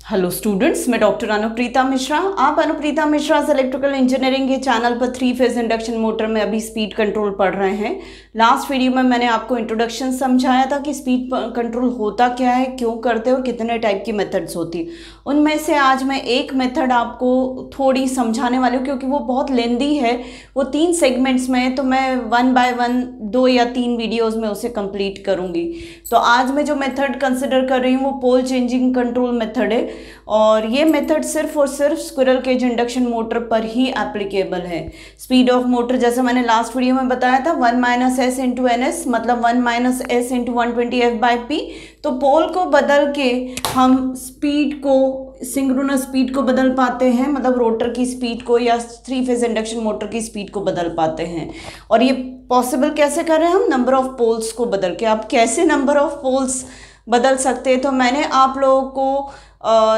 Hello students, मैं doctor Anupreeta Mishra. आप Anupreeta Mishra electrical engineering के चैनल पर 3 फेज इंडक्शन मोटर में अभी स्पीड कंट्रोल पढ़ रहे हैं। लास्ट वीडियो में मैंने आपको इंट्रोडक्शन समझाया था कि स्पीड कंट्रोल होता क्या है, क्यों करते हैं और कितने टाइप की मेथड्स होती है। उनमें से आज मैं एक मेथड आपको थोड़ी समझाने वाली हूँ, क्योंकि वो बहुत लेंदी है, वो 3 सेगमेंट्स में है, तो मैं 1 बाय 1 2 या 3 वीडियोज़ में उसे कंप्लीट करूँगी। तो आज मैं जो मेथड कंसिडर कर रही हूँ वो पोल चेंजिंग कंट्रोल मेथड है, और ये मेथड सिर्फ और सिर्फ स्क्विरल केज इंडक्शन मोटर पर ही एप्लीकेबल है। स्पीड ऑफ मोटर जैसे मैंने लास्ट वीडियो में बताया था 1 - s × ns, मतलब 1 - s × 120f/p। तो पोल को बदल के हम स्पीड को, सिंक्रोनस स्पीड को बदल पाते हैं, मतलब रोटर की स्पीड को या 3 फेज इंडक्शन मोटर की स्पीड को बदल पाते हैं। और ये पॉसिबल कैसे कर रहे हैं हम? नंबर ऑफ पोल्स को बदल के। आप कैसे नंबर ऑफ पोल्स बदल सकते हैं? तो मैंने आप लोगों को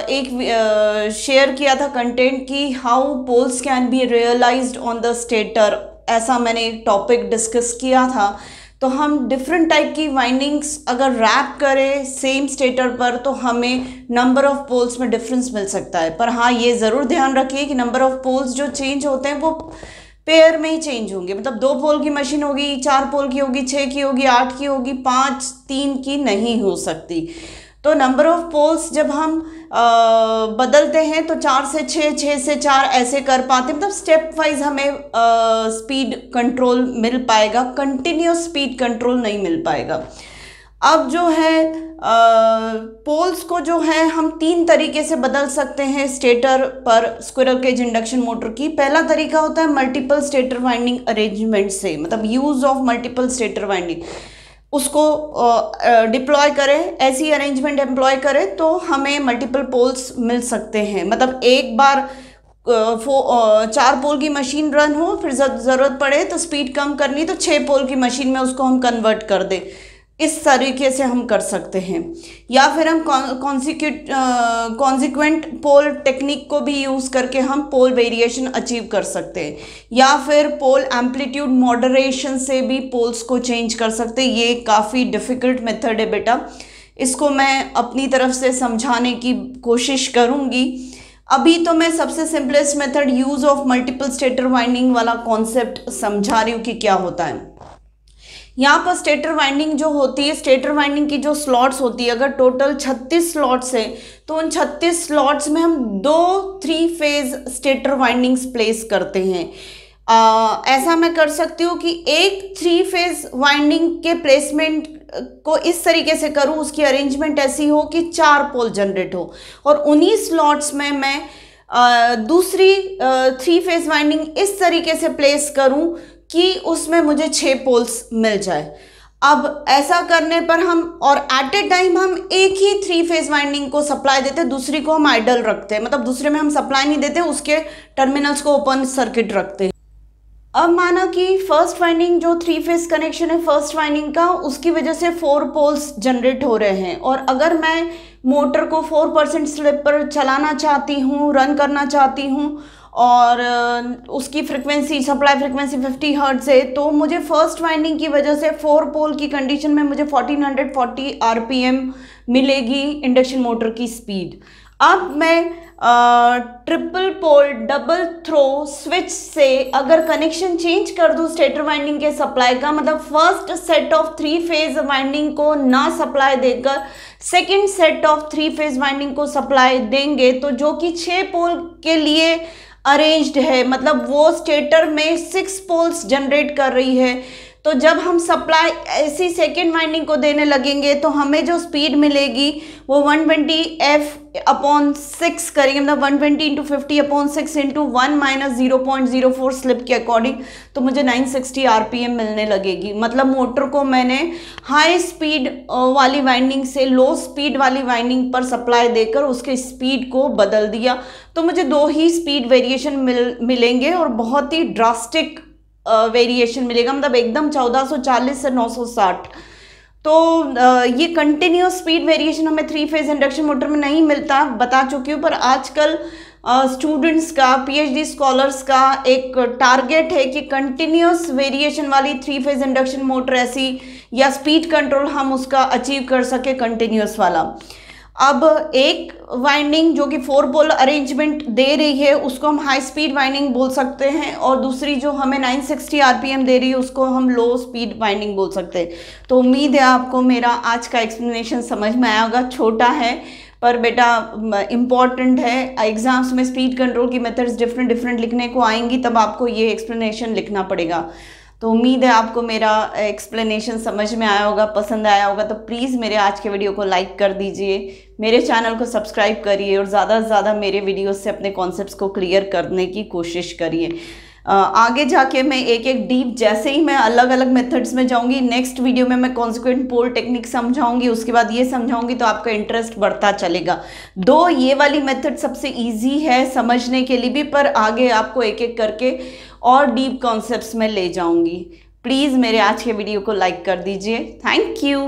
एक शेयर किया था कंटेंट की how poles can be realized on the stator, ऐसा मैंने एक टॉपिक डिस्कस किया था। तो हम डिफरेंट टाइप की वाइंडिंग्स अगर रैप करें सेम स्टेटर पर तो हमें नंबर ऑफ पोल्स में डिफरेंस मिल सकता है। पर हाँ, ये ज़रूर ध्यान रखिए कि नंबर ऑफ पोल्स जो चेंज होते हैं वो पेयर में ही चेंज होंगे, मतलब 2 पोल की मशीन होगी, 4 पोल की होगी, 6 की होगी, 8 की होगी, 5, 3 की नहीं हो सकती। तो नंबर ऑफ पोल्स जब हम बदलते हैं तो 4 से 6, 6 से 4 ऐसे कर पाते हैं, मतलब स्टेप वाइज हमें स्पीड कंट्रोल मिल पाएगा, कंटिन्यूस स्पीड कंट्रोल नहीं मिल पाएगा। अब जो है पोल्स को जो है हम 3 तरीके से बदल सकते हैं स्टेटर पर स्क्विरल केज इंडक्शन मोटर की। पहला तरीका होता है मल्टीपल स्टेटर वाइंडिंग अरेंजमेंट से, मतलब use of multiple stator winding, उसको डिप्लॉय करें, ऐसी अरेंजमेंट एम्प्लॉय करें तो हमें मल्टीपल पोल्स मिल सकते हैं। मतलब एक बार 4 पोल की मशीन रन हो, फिर ज़रूरत पड़े तो स्पीड कम करनी तो 6 पोल की मशीन में उसको हम कन्वर्ट कर दें। इस तरीके से हम कर सकते हैं। या फिर हम कॉन्सिक्वेंट पोल टेक्निक को भी यूज़ करके हम पोल वेरिएशन अचीव कर सकते हैं। या फिर पोल एम्पलीट्यूड मॉडरेशन से भी पोल्स को चेंज कर सकते हैं। ये काफ़ी डिफ़िकल्ट मेथड है बेटा, इसको मैं अपनी तरफ से समझाने की कोशिश करूँगी। अभी तो मैं सबसे simplest method use of multiple stator winding वाला कॉन्सेप्ट समझा रही हूँ कि क्या होता है। यहाँ पर स्टेटर वाइंडिंग जो होती है, स्टेटर वाइंडिंग की जो स्लॉट्स होती है, अगर टोटल 36 स्लॉट्स है तो उन 36 स्लॉट्स में हम 2 3 फेज स्टेटर वाइंडिंग्स प्लेस करते हैं। ऐसा मैं कर सकती हूँ कि एक 3 फेज वाइंडिंग के प्लेसमेंट को इस तरीके से करूँ, उसकी अरेंजमेंट ऐसी हो कि 4 पोल जनरेट हो, और उन्हीं स्लॉट्स में मैं दूसरी 3 फेज वाइंडिंग इस तरीके से प्लेस करूँ कि उसमें मुझे 6 पोल्स मिल जाए। अब ऐसा करने पर हम, और एट ए टाइम हम एक ही 3 फेज वाइंडिंग को सप्लाई देते हैं, दूसरी को हम आइडल रखते हैं, मतलब दूसरे में हम सप्लाई नहीं देते, उसके टर्मिनल्स को ओपन सर्किट रखते हैं। अब माना कि फर्स्ट वाइंडिंग जो 3 फेज कनेक्शन है फर्स्ट वाइंडिंग का, उसकी वजह से 4 पोल्स जनरेट हो रहे हैं, और अगर मैं मोटर को 4% स्लिप पर चलाना चाहती हूँ, रन करना चाहती हूँ, और उसकी फ्रिक्वेंसी, सप्लाई फ्रिक्वेंसी 50 हर्ट्ज है, तो मुझे फर्स्ट वाइंडिंग की वजह से 4 पोल की कंडीशन में मुझे 1440 RPM मिलेगी इंडक्शन मोटर की स्पीड। अब मैं triple pole double throw switch से अगर कनेक्शन चेंज कर दूं स्टेटर वाइंडिंग के सप्लाई का, मतलब first set of 3 phase winding को ना सप्लाई देकर second set of 3 phase winding को सप्लाई देंगे, तो जो कि 6 पोल के लिए अरेंज्ड है, मतलब वो स्टेटर में 6 पोल्स जनरेट कर रही है, तो जब हम सप्लाई ऐसी सेकेंड वाइंडिंग को देने लगेंगे तो हमें जो स्पीड मिलेगी वो 120f/6 करेंगे, मतलब 120 × 50/6 × 1 - 0.04 स्लिप के अकॉर्डिंग, तो मुझे 960 RPM मिलने लगेगी। मतलब मोटर को मैंने हाई स्पीड वाली वाइंडिंग से लो स्पीड वाली वाइंडिंग पर सप्लाई देकर उसके स्पीड को बदल दिया, तो मुझे 2 ही स्पीड वेरिएशन मिलेंगे, और बहुत ही ड्रास्टिक वेरिएशन मिलेगा, मतलब एकदम 1440 से 960। तो ये कंटिन्यूस स्पीड वेरिएशन हमें 3 फेज इंडक्शन मोटर में नहीं मिलता, बता चुकी हूँ। पर आजकल स्टूडेंट्स का, PhD स्कॉलर्स का एक टारगेट है कि कंटिन्यूस वेरिएशन वाली 3 फेज इंडक्शन मोटर ऐसी, या स्पीड कंट्रोल हम उसका अचीव कर सके कंटिन्यूस वाला। अब एक वाइंडिंग जो कि 4 पोल अरेंजमेंट दे रही है उसको हम हाई स्पीड वाइंडिंग बोल सकते हैं, और दूसरी जो हमें 960 आरपीएम दे रही है उसको हम लो स्पीड वाइंडिंग बोल सकते हैं। तो उम्मीद है आपको मेरा आज का एक्सप्लेनेशन समझ में आया होगा। छोटा है पर बेटा इम्पॉर्टेंट है। एग्जाम्स में स्पीड कंट्रोल की मेथड्स डिफरेंट लिखने को आएंगी, तब आपको ये एक्सप्लेनेशन लिखना पड़ेगा। तो उम्मीद है आपको मेरा एक्सप्लेनेशन समझ में आया होगा, पसंद आया होगा। तो प्लीज़ मेरे आज के वीडियो को लाइक कर दीजिए, मेरे चैनल को सब्सक्राइब करिए और ज़्यादा से ज़्यादा मेरे वीडियोस से अपने कॉन्सेप्ट्स को क्लियर करने की कोशिश करिए। आगे जाके मैं एक एक डीप, जैसे ही मैं अलग अलग मेथड्स में जाऊंगी, नेक्स्ट वीडियो में मैं कॉन्सिक्वेंट पोल टेक्निक समझाऊंगी, उसके बाद ये समझाऊंगी, तो आपका इंटरेस्ट बढ़ता चलेगा। दो ये वाली मेथड सबसे इजी है समझने के लिए भी, पर आगे आपको एक एक करके और डीप कॉन्सेप्ट्स में ले जाऊंगी। प्लीज़ मेरे आज के वीडियो को लाइक कर दीजिए। Thank you.